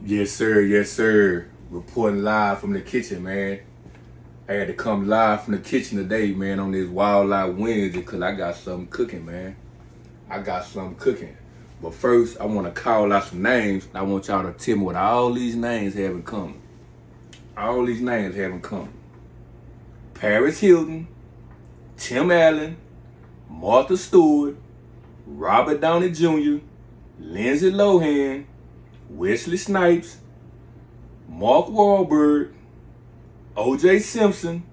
Yes, sir. Yes, sir. Reporting live from the kitchen, man. I had to come live from the kitchen today, man, on this Wildlife Wednesday because I got something cooking, man. I got something cooking. But first, I want to call out some names. I want y'all to tell me what all these names have in common. All these names have in common. Paris Hilton, Tim Allen, Martha Stewart, Robert Downey Jr., Lindsay Lohan, Wesley Snipes, Mark Wahlberg, O.J. Simpson,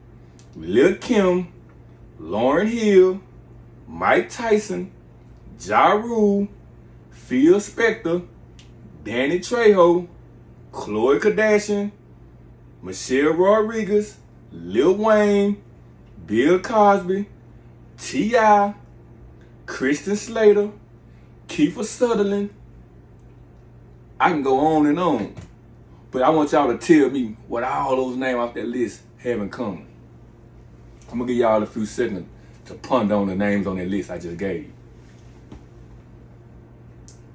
Lil' Kim, Lauryn Hill, Mike Tyson, Ja Rule, Phil Spector, Danny Trejo, Khloe Kardashian, Michelle Rodriguez, Lil Wayne, Bill Cosby, T.I., Kristen Slater, Kiefer Sutherland. I can go on and on. But I want y'all to tell me what all those names off that list have in common. I'm going to give y'all a few seconds to ponder on the names on that list I just gave.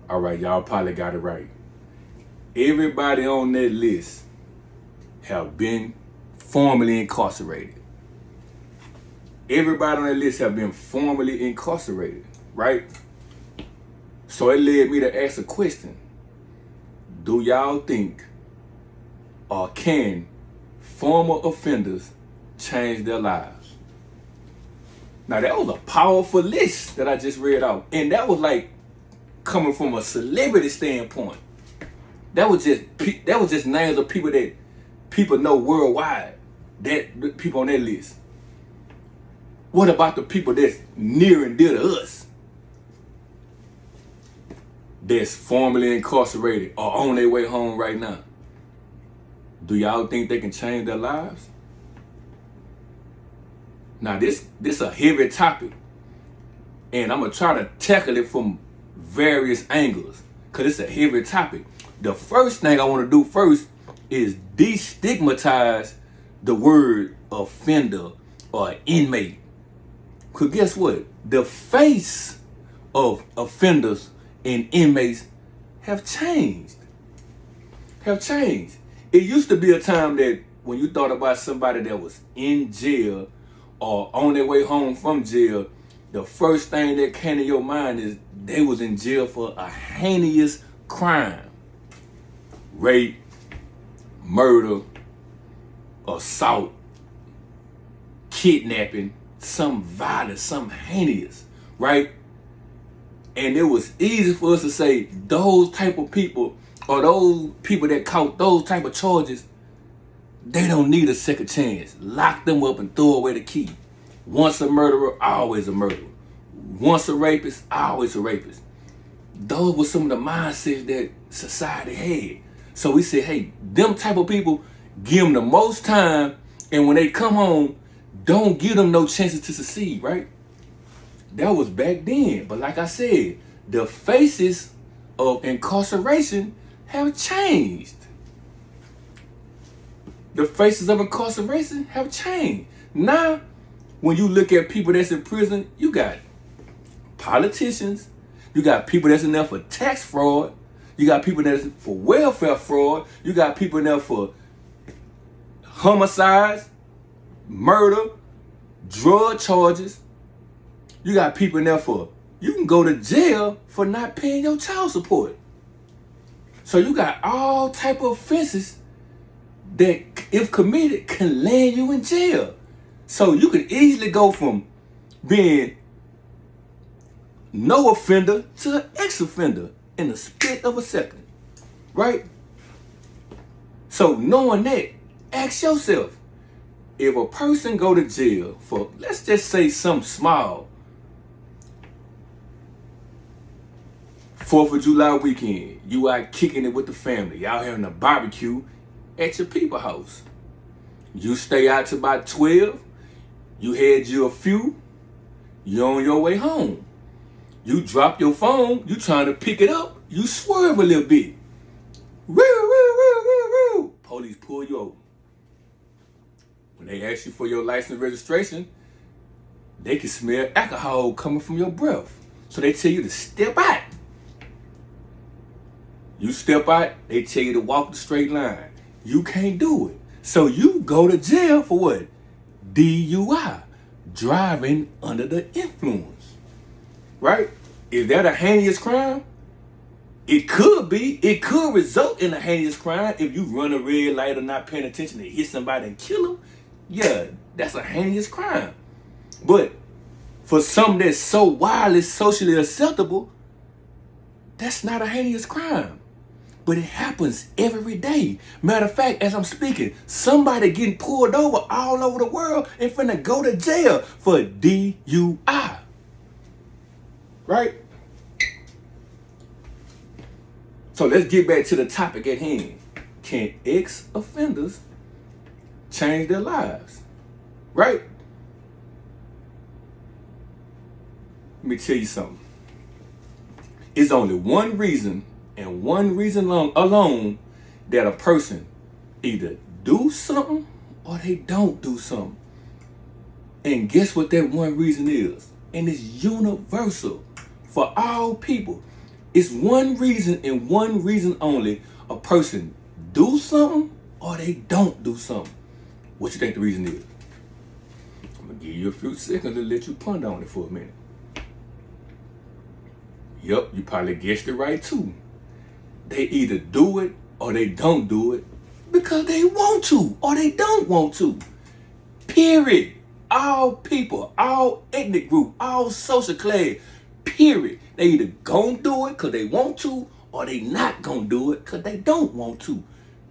All right, y'all probably got it right. Everybody on that list have been formerly incarcerated. Everybody on that list have been formerly incarcerated, right? So it led me to ask a question. Do y'all think or can former offenders change their lives? Now that was a powerful list that I just read out. And that was like coming from a celebrity standpoint. That was just names of people that people know worldwide. That people on that list. What about the people that's near and dear to us? That's formerly incarcerated or on their way home right now. Do y'all think they can change their lives? Now this a heavy topic, and I'm gonna try to tackle it from various angles because it's a heavy topic. The first thing I want to do first is destigmatize the word offender or inmate. Because guess what? The face of offenders and inmates have changed. It used to be a time that when you thought about somebody that was in jail or on their way home from jail, the first thing that came to your mind is they was in jail for a heinous crime. Rape, murder, assault, kidnapping, some violence, some heinous, right? And it was easy for us to say those type of people or those people that caught those type of charges, they don't need a second chance. Lock them up and throw away the key. Once a murderer, always a murderer. Once a rapist, always a rapist. Those were some of the mindsets that society had. So we said, hey, them type of people, give them the most time, and when they come home, don't give them no chances to succeed, right? That was back then. But like I said, the faces of incarceration have changed. The faces of incarceration have changed. Now, when you look at people that's in prison, you got politicians, you got people that's in there for tax fraud, you got people that's for welfare fraud, you got people in there for homicides, murder, drug charges. You got people in there for, you can go to jail for not paying your child support. So you got all type of offenses that, if committed, can land you in jail. So you can easily go from being no offender to an ex-offender in the split of a second, right? So knowing that, ask yourself, if a person go to jail for, let's just say something small, 4th of July weekend, you out kicking it with the family, y'all having a barbecue at your people's house. You stay out to about 12, you had you a few, you're on your way home. You drop your phone, you trying to pick it up, you swerve a little bit. Police pull you over. When they ask you for your license registration, they can smell alcohol coming from your breath. So they tell you to step out. You step out, they tell you to walk the straight line. You can't do it. So you go to jail for what? DUI, driving under the influence. Right? Is that a heinous crime? It could be. It could result in a heinous crime if you run a red light or not paying attention and hit somebody and kill them. Yeah, that's a heinous crime. But for something that's so widely socially acceptable, that's not a heinous crime. But it happens every day. Matter of fact, as I'm speaking, somebody getting pulled over all over the world and finna go to jail for DUI. Right? So let's get back to the topic at hand. Can ex-offenders change their lives? Right? Let me tell you something. It's only one reason and one reason alone that a person either do something or they don't do something. And guess what that one reason is? And it's universal for all people. It's one reason and one reason only a person do something or they don't do something. What you think the reason is? I'm going to give you a few seconds to let you ponder on it for a minute. Yep, you probably guessed it right too. They either do it or they don't do it because they want to or they don't want to. Period. All people, all ethnic group, all social class, period. They either gonna do it because they want to or they not gonna do it because they don't want to.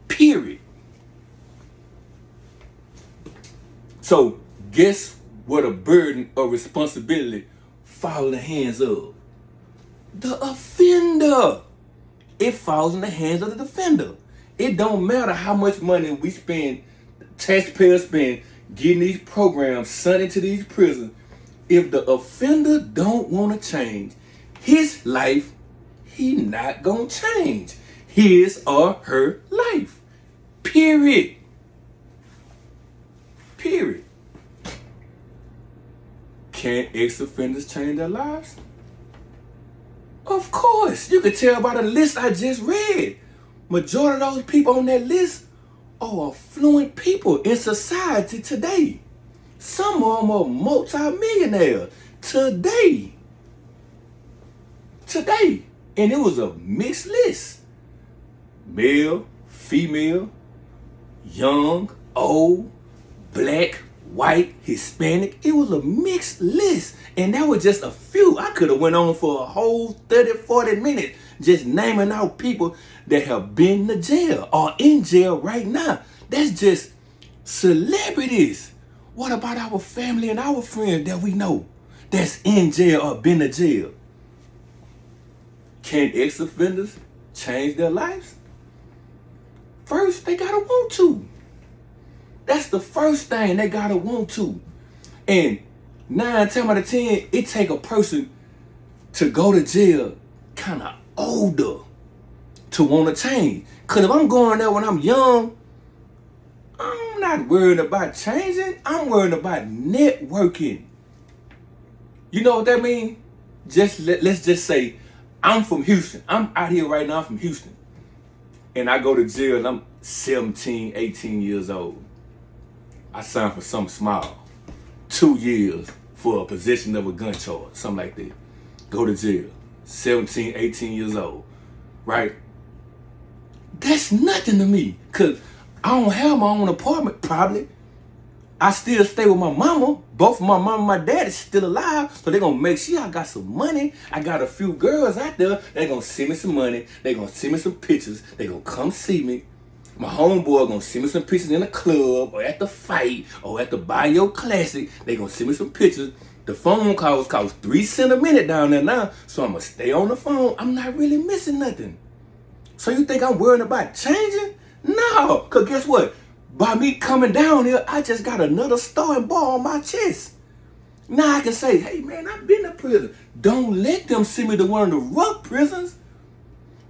Period. So guess what a burden of responsibility falls in the hands of? The offender. It falls in the hands of the defender. It don't matter how much money we spend, taxpayers spend, getting these programs sent into these prisons. If the offender don't want to change his life, he not gonna change his or her life. Period. Period. Can ex-offenders change their lives? Of course. You can tell by the list I just read. Majority of those people on that list are affluent people in society today. Some of them are multi-millionaires today. And it was a mixed list. Male, female, young, old, black, white, Hispanic. It was a mixed list. And that was just a few. I could have went on for a whole 30, 40 minutes just naming out people that have been to jail or in jail right now. That's just celebrities. What about our family and our friends that we know that's in jail or been to jail? Can ex-offenders change their lives? First, they gotta want to. That's the first thing, they gotta want to. And 9 times out of 10, it take a person to go to jail kind of older to want to change. Because if I'm going there when I'm young, I'm not worried about changing. I'm worried about networking. You know what that means? Let's just say I'm from Houston. I'm out here right now from Houston. And I go to jail and I'm 17, 18 years old. I signed for something small. 2 years for a possession of a gun charge, something like that. Go to jail. 17, 18 years old. Right? That's nothing to me. Because I don't have my own apartment, probably. I still stay with my mama. Both my mama and my dad is still alive. So they're going to make sure I got some money. I got a few girls out there. They're going to send me some money. They're going to send me some pictures. They're going to come see me. My homeboy going to send me some pictures in the club or at the fight or at the Bio Classic. They're going to send me some pictures. The phone calls cost 3 cents a minute down there now. So I'm going to stay on the phone. I'm not really missing nothing. So you think I'm worried about changing? No. Because guess what? By me coming down here, I just got another star and bar on my chest. Now I can say, hey man, I've been to prison. Don't let them send me to one of the rough prisons.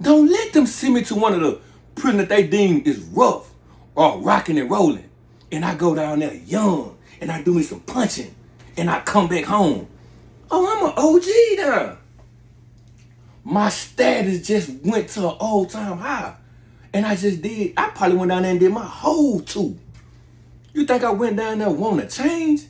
Don't let them send me to one of the prisons that they deem is rough or rocking and rolling. And I go down there young and I do me some punching and I come back home. Oh, I'm an OG now. my status just went to an all-time high. And I probably went down there and did my whole two. You think I went down there wanting to change?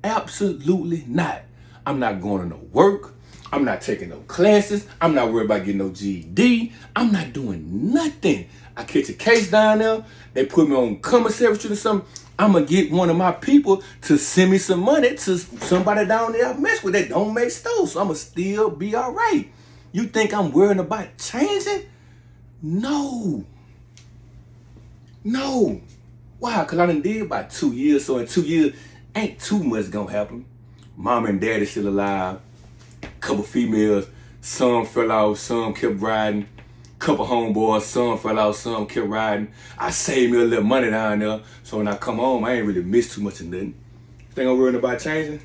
Absolutely not. I'm not going to no work. I'm not taking no classes. I'm not worried about getting no GED. I'm not doing nothing. I catch a case down there. They put me on commissary street or something. I'm going to get one of my people to send me some money to somebody down there I mess with that don't make stove. So I'm going to still be all right. You think I'm worrying about changing? No. Why? Because I done did about 2 years. So in 2 years, ain't too much going to happen. Mom and daddy still alive. Couple females. Some fell out. Some kept riding. Couple homeboys. Some fell out. Some kept riding. I saved me a little money down there. So when I come home, I ain't really miss too much of nothing. Think I'm worrying about changing?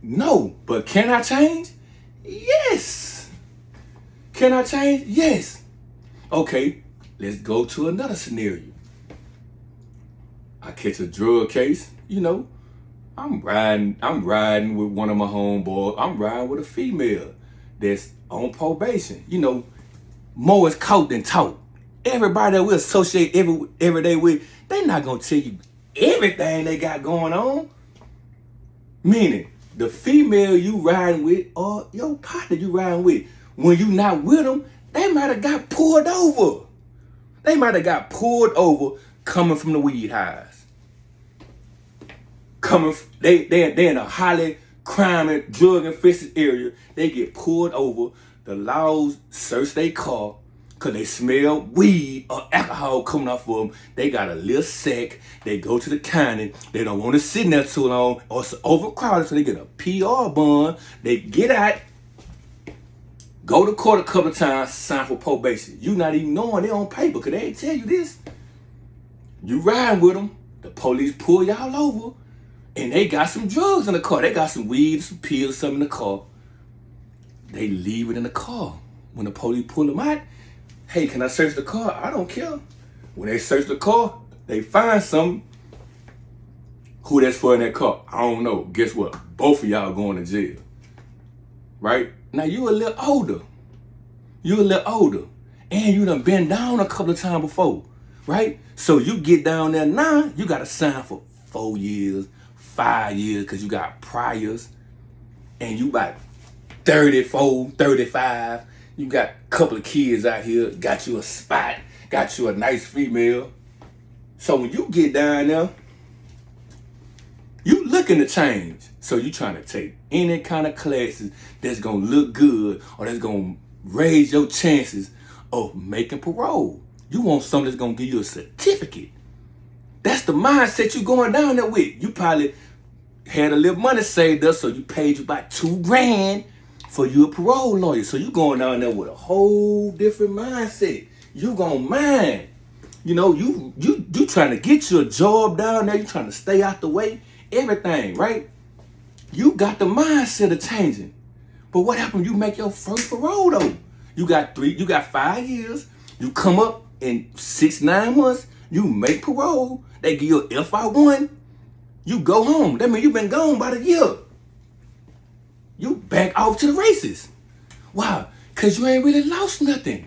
No. But can I change? Yes. Can I change? Yes. Okay. Let's go to another scenario. I catch a drug case, I'm riding with one of my homeboys. I'm riding with a female that's on probation. More is caught than taught. Everybody that we associate every day with, they not gonna tell you everything they got going on. Meaning, the female you riding with or your partner you riding with, when you not with them, they might have got pulled over. They might have got pulled over coming from the weed highs. They in a highly crime and drug infested area. They get pulled over. The laws search their car because they smell weed or alcohol coming off of them. They got a little sack. They go to the county. They don't want to sit in there too long or it's overcrowded, so they get a PR bond. They get out, go to court a couple of times, sign for probation. You not even knowing they on paper because they ain't tell you this. You riding with them. The police pull y'all over. And they got some drugs in the car. They got some weed, some pills, something in the car. They leave it in the car. When the police pull them out, hey, can I search the car? I don't care. When they search the car, they find something. Who that's for in that car? I don't know. Guess what? Both of y'all going to jail. Right? Now you a little older. And you done been down a couple of times before. Right? So you get down there now, you got to sign for 4 years. 5 years because you got priors and you about 34, 35. You got a couple of kids out here, got you a spot, got you a nice female. So when you get down there, you looking to change. So you trying to take any kind of classes that's going to look good or that's going to raise your chances of making parole. You want something that's going to give you a certificate. That's the mindset you going down there with. You probably had a little money saved up, so you paid you about $2,000 for you a parole lawyer. So you going down there with a whole different mindset. You gonna mind. You trying to get you a job down there. You trying to stay out the way. Everything, right? You got the mindset of changing. But what happened? You make your first parole though. You got 5 years. You come up in 6-9 months. You make parole. They give you an FI1. You go home. That means you've been gone about a year. You back off to the races. Why? Because you ain't really lost nothing.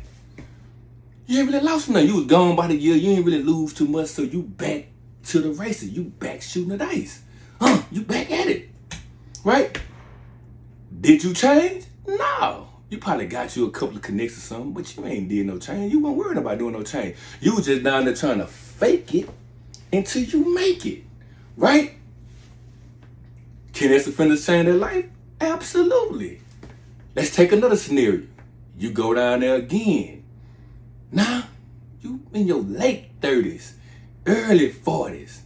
You was gone about a year. You ain't really lose too much. So you back to the races. You back shooting the dice. You back at it. Right? Did you change? No. You probably got you a couple of connects or something, but you ain't did no change. You weren't worried about doing no change. You was just down there trying to fake it until you make it. Right? Can ex-offenders change their life? Absolutely. Let's take another scenario. You go down there again. Now, you in your late 30s, early 40s.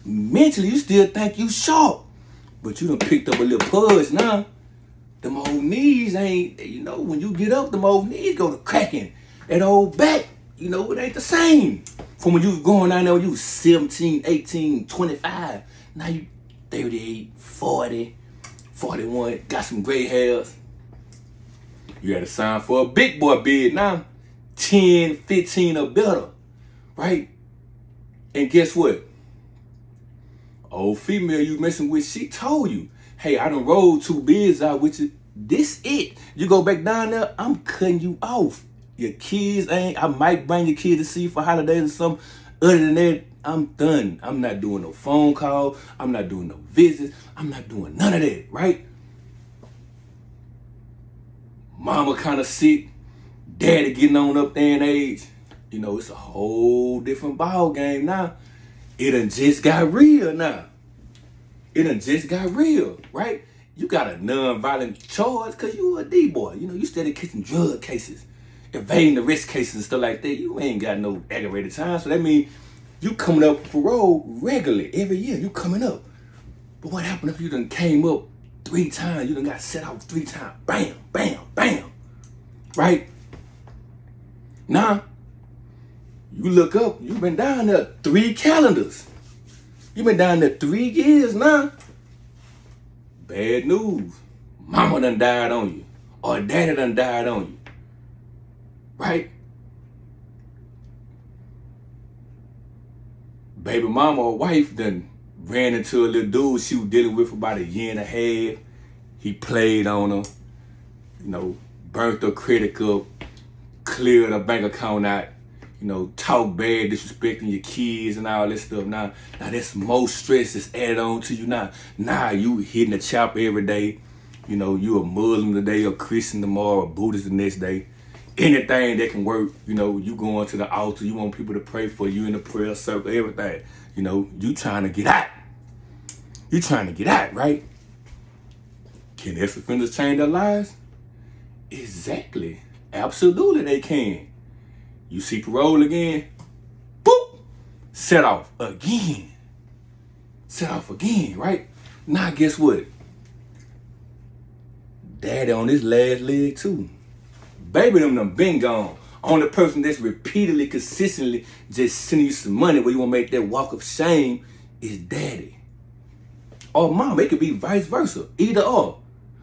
Mentally you still think you sharp, but you done picked up a little pudge now. Them old knees ain't, when you get up, them old knees go to cracking. That old back, it ain't the same. From when you was going down there when you was 17, 18, 25. Now you 38, 40, 41, got some gray hairs. You had to sign for a big boy bid now. 10, 15 or better. Right? And guess what? Old female you messing with, she told you, hey, I done rolled 2 bids out with you. This it. You go back down there, I'm cutting you off. Your kids ain't, I might bring your kids to see you for holidays or something. Other than that, I'm done. I'm not doing no phone call. I'm not doing no visits. I'm not doing none of that, right? Mama kind of sick. Daddy getting on up there in age. You know, it's a whole different ball game now. It done just got real now. It done just got real, right? You got a non-violent charge because you a D-boy. You know, you steady catching drug cases, evading arrest cases and stuff like that. You ain't got no aggravated time. So that means you coming up for parole regularly. Every year you coming up. But what happened if you done came up 3 times? You done got set out 3 times. Bam, bam, bam. Right? Now, you look up, you been down there 3 calendars. You been down there 3 years now. Bad news. Mama done died on you. Or daddy done died on you. Right? Baby mama or wife done ran into a little dude she was dealing with for about a year and a half. He played on her. You know, burnt her credit up. Cleared her bank account out. You know, talk bad, disrespecting your kids and all this stuff. Now that's more stress that's added on to you now. Now you hitting the chopper every day. You know, you a Muslim today, a Christian tomorrow, a Buddhist the next day. Anything that can work, you know, you going to the altar, you want people to pray for you in the prayer circle, everything. You know, you trying to get out. You trying to get out, right? Can ex-offenders change their lives? Exactly. Absolutely they can. You see parole again, boop, set off again. Set off again, right? Now guess what? Daddy on his last leg too. Baby them done been gone. Only person that's repeatedly, consistently just sending you some money where you want to make that walk of shame is daddy. Or mama, it could be vice versa, either or.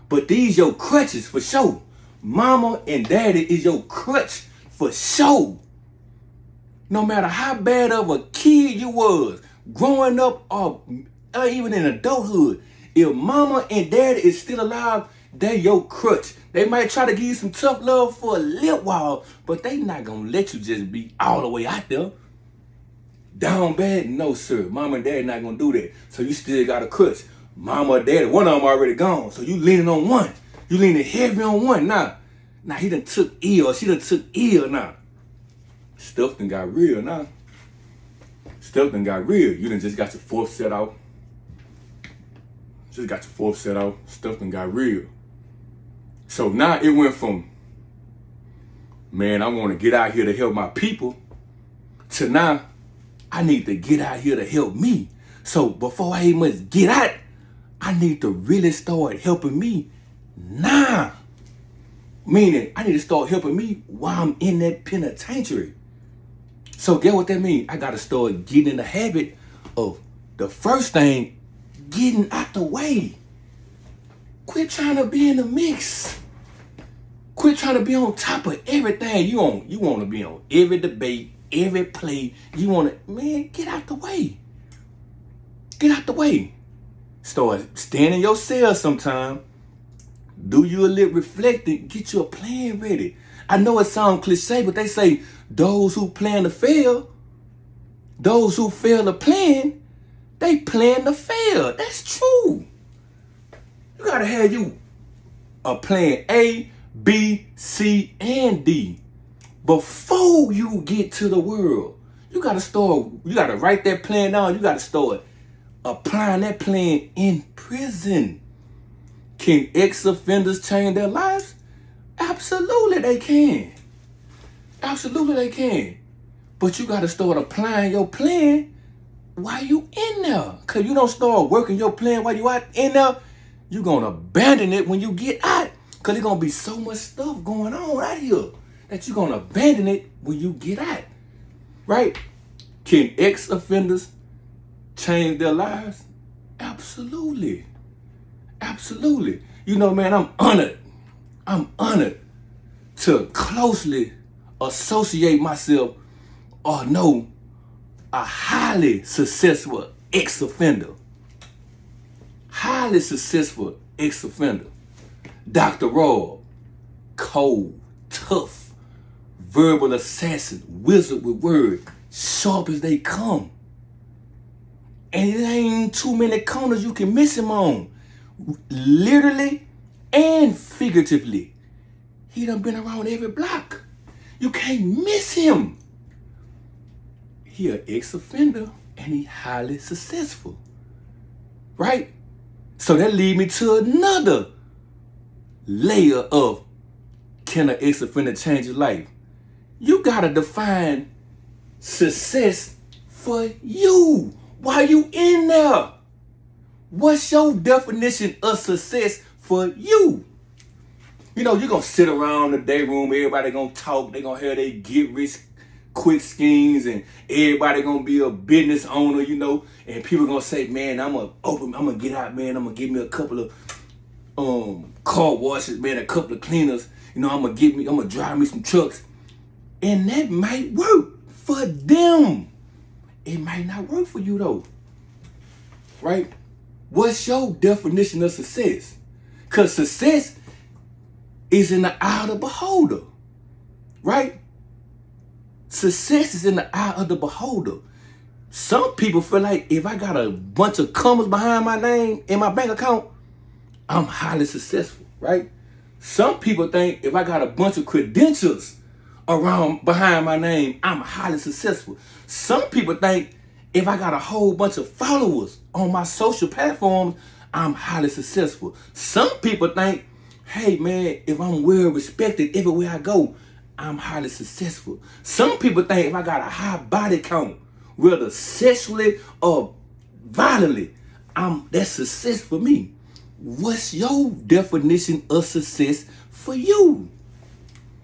But these your crutches for sure. Mama and daddy is your crutch for sure. No matter how bad of a kid you was, growing up or even in adulthood, if mama and daddy is still alive, they your crutch. They might try to give you some tough love for a little while, but they not gonna let you just be all the way out there. Down bad? No, sir. Mama and daddy not gonna do that. So you still got a crutch. Mama or daddy, one of them already gone. So you leaning on one. You leaning heavy on one now. Now he done took ill, or she done took ill now. Stuff done got real now. Stuff done got real. You done just got your 4th set out. Just got your 4th set out. Stuff done got real. So now it went from, man, I want to get out here to help my people, to now, I need to get out here to help me. So before I even must get out, I need to really start helping me now. Meaning, I need to start helping me while I'm in that penitentiary. So get what that means? I got to start getting in the habit of the first thing, getting out the way. Quit trying to be in the mix. Quit trying to be on top of everything. You want to be on every debate, every play. You want to, man, get out the way. Get out the way. Start staying in your cell sometime. Do you a little reflecting. Get your plan ready. I know it sounds cliche, but they say those who plan to fail, those who fail to plan, they plan to fail. That's true. You got to have you a plan A, B, C, and D before you get to the world. You got to write that plan down. You got to start applying that plan in prison. Can ex-offenders change their lives? Absolutely they can. Absolutely they can. But you got to start applying your plan while you in there. Because you don't start working your plan while you out in there, you're going to abandon it when you get out. Because there's going to be so much stuff going on out here that you're going to abandon it when you get out. Right? Can ex-offenders change their lives? Absolutely. Absolutely. You know, man, I'm honored to closely associate myself or know a highly successful ex-offender. Highly successful ex-offender. Dr. Rob, cold, tough, verbal assassin, wizard with words, sharp as they come. And it ain't too many corners you can miss him on. Literally and figuratively. He done been around every block. You can't miss him. He an ex-offender and he highly successful. Right? So that lead me to another layer of, can an ex-offender change his life? You gotta define success for you. Why you in there? What's your definition of success for you? You know, you're gonna sit around the day room, everybody gonna talk, they gonna hear they get rich quick schemes, and everybody gonna be a business owner, you know, and people gonna say, man, I'm gonna get out, man, I'm gonna give me a couple of car washes, man, a couple of cleaners, you know, I'm gonna drive me some trucks. And that might work for them. It might not work for you though. Right? What's your definition of success? Because success is in the eye of the beholder. Right? Success is in the eye of the beholder. Some people feel like if I got a bunch of commas behind my name in my bank account, I'm highly successful, right? Some people think if I got a bunch of credentials around behind my name, I'm highly successful. Some people think if I got a whole bunch of followers on my social platforms, I'm highly successful. Some people think, hey man, if I'm well respected everywhere I go, I'm highly successful. Some people think if I got a high body count, whether sexually or violently, that's success for me. What's your definition of success for you?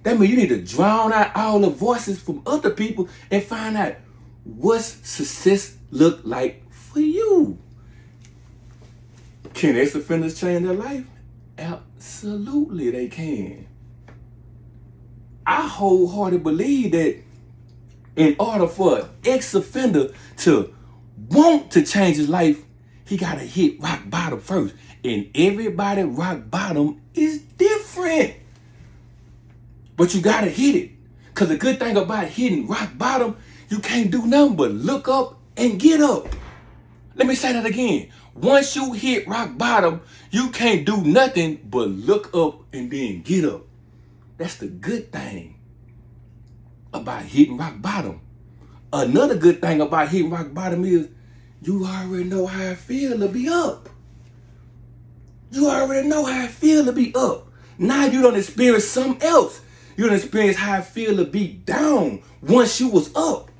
That means you need to drown out all the voices from other people and find out what's success look like for you. Can ex-offenders change their life? Absolutely they can. I wholeheartedly believe that in order for an ex-offender to want to change his life, he gotta hit rock bottom first. And everybody rock bottom is different. But you gotta hit it. Because the good thing about hitting rock bottom, you can't do nothing but look up and get up. Let me say that again. Once you hit rock bottom, you can't do nothing but look up and then get up. That's the good thing about hitting rock bottom. Another good thing about hitting rock bottom is you already know how it feels to be up. You already know how it feels to be up. Now you don't experience something else. You don't experience how it feels to be down once you was up.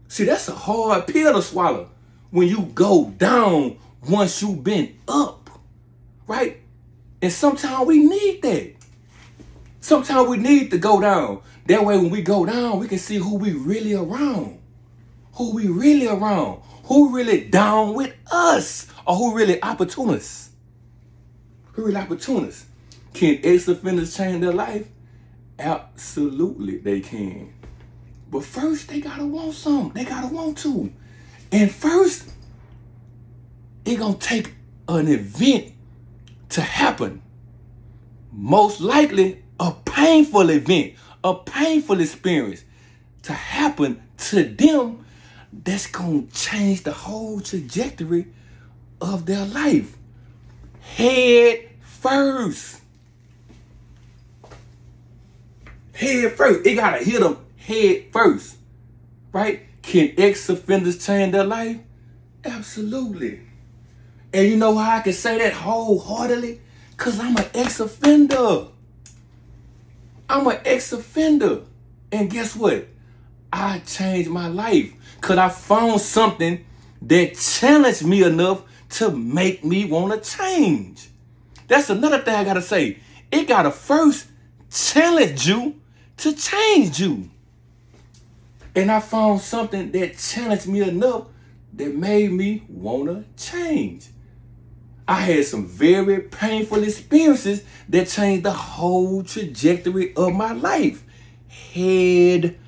See, that's a hard pill to swallow when you go down once you've been up, right? And sometimes we need that. Sometimes we need to go down. That way when we go down, we can see who we really around. Who we really around. Who really down with us. Or who really opportunists. Who really opportunists. Can ex-offenders change their life? Absolutely they can. But first, they gotta want something. They gotta want to. And first, it's gonna take an event to happen. Most likely, a painful event, a painful experience to happen to them that's gonna change the whole trajectory of their life. Head first. Head first. It gotta hit them head first. Right? Can ex-offenders change their life? Absolutely. And you know how I can say that wholeheartedly? Because I'm an ex-offender. I'm an ex-offender. And guess what? I changed my life. Because I found something that challenged me enough to make me want to change. That's another thing I got to say. It got to first challenge you to change you. And I found something that challenged me enough that made me want to change. I had some very painful experiences that changed the whole trajectory of my life. Head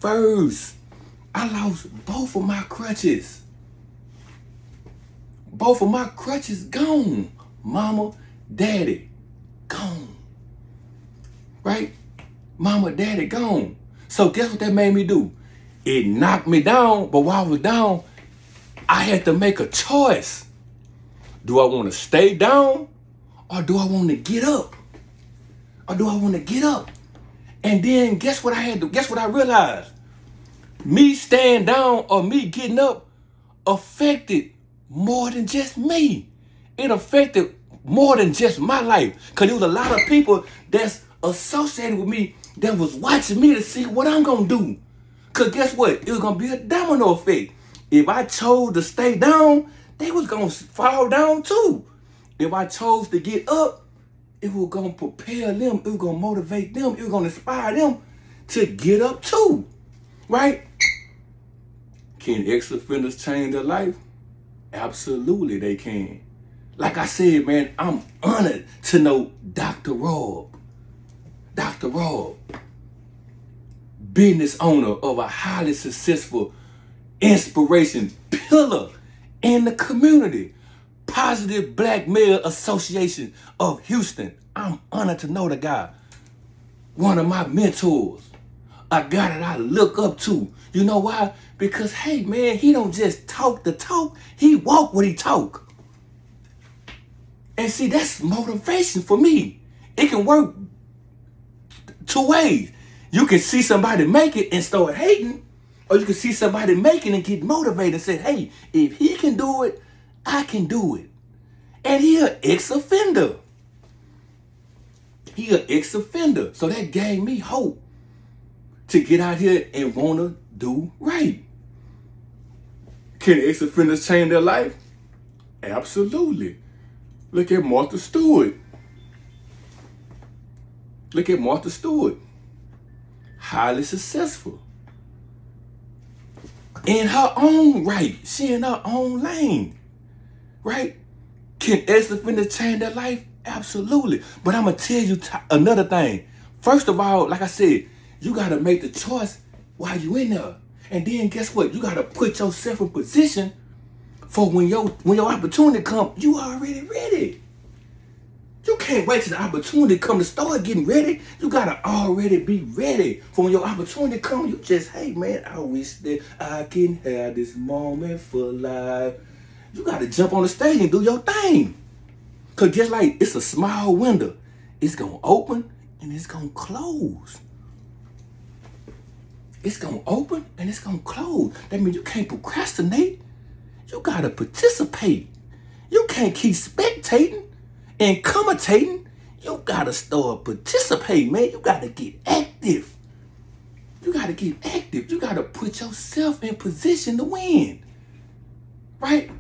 first. I lost both of my crutches. Both of my crutches gone. Mama, daddy. right? Mama, daddy gone. So guess what that made me do? It knocked me down, but while I was down, I had to make a choice. Do I want to stay down or do I want to get up? And then guess what I realized? Me staying down or me getting up affected more than just me. It affected more than just my life. Because there was a lot of people that's associated with me that was watching me to see what I'm going to do. Because guess what? It was going to be a domino effect. If I chose to stay down, they was going to fall down too. If I chose to get up, it was going to propel them. It was going to motivate them. It was going to inspire them to get up too. Right? Can ex-offenders change their life? Absolutely they can. Like I said, man, I'm honored to know Dr. Rob. Dr. Rob, business owner of a highly successful inspiration pillar in the community. Positive Black Male Association of Houston. I'm honored to know the guy. One of my mentors. A guy that I look up to. You know why? Because, hey, man, he don't just talk the talk. He walk what he talk. And see, that's motivation for me. It can work two ways. You can see somebody make it and start hating, or you can see somebody make it and get motivated and say, hey, if he can do it, I can do it. And he an ex-offender. So that gave me hope to get out here and want to do right. Can ex-offenders change their life? Absolutely. Look at Martha Stewart. Highly successful. In her own right. She in her own lane. Right? Can ex-offenders change their life? Absolutely. But I'm going to tell you another thing. First of all, like I said, you got to make the choice while you in there. And then guess what? You got to put yourself in position for when your opportunity comes, you already ready. You can't wait till the opportunity come to start getting ready. You got to already be ready for when your opportunity comes. You just, hey, man, I wish that I can have this moment for life. You got to jump on the stage and do your thing. Because just like it's a small window, it's going to open and it's going to close. It's going to open and it's going to close. That means you can't procrastinate. You got to participate. You can't keep spectating and commentating. You got to start participating, man. You got to get active. You got to put yourself in position to win. Right?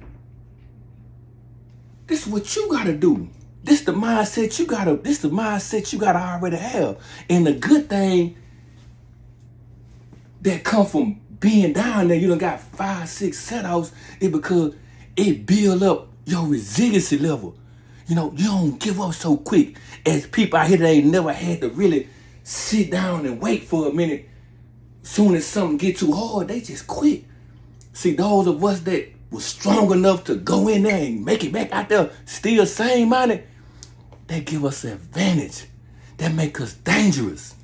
This is what you got to do. This the mindset you got to already have. And the good thing that come from being down there, you done got 5, 6 set-outs, is because it build up your resiliency level. You know, you don't give up so quick as people out here that ain't never had to really sit down and wait for a minute. Soon as something get too hard, they just quit. See, those of us that was strong enough to go in there and make it back out there, still same minded, they give us an advantage. That make us dangerous.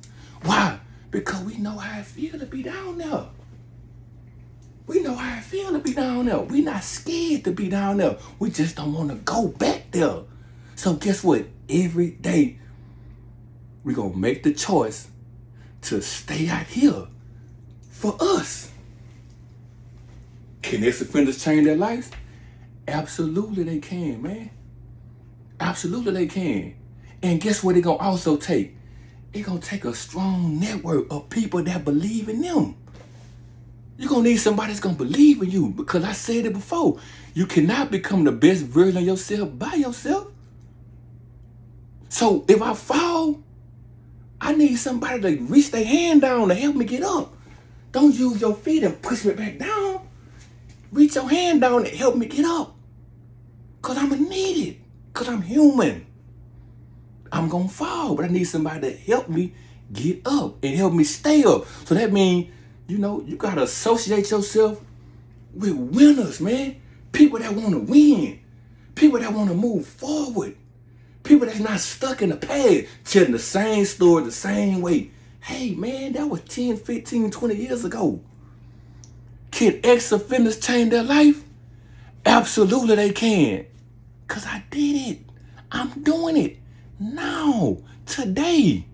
Why? Because we know how it feel to be down there. We know how it feel to be down there. We not scared to be down there. We just don't want to go back there. So guess what? Every day, we're going to make the choice to stay out here for us. Can ex-offenders change their lives? Absolutely they can, man. Absolutely they can. And guess what it's going to also take? It's going to take a strong network of people that believe in them. You're going to need somebody that's going to believe in you, because I said it before. You cannot become the best version of yourself by yourself. So if I fall, I need somebody to reach their hand down to help me get up. Don't use your feet and push me back down. Reach your hand down and help me get up. Because I'm going to need it. Because I'm human. I'm going to fall, but I need somebody to help me get up and help me stay up. So that means, you know, you got to associate yourself with winners, man. People that want to win. People that want to move forward. People that's not stuck in the past, telling the same story the same way. Hey, man, that was 10, 15, 20 years ago. Can ex-offenders change their life? Absolutely they can. Because I did it. I'm doing it now, today.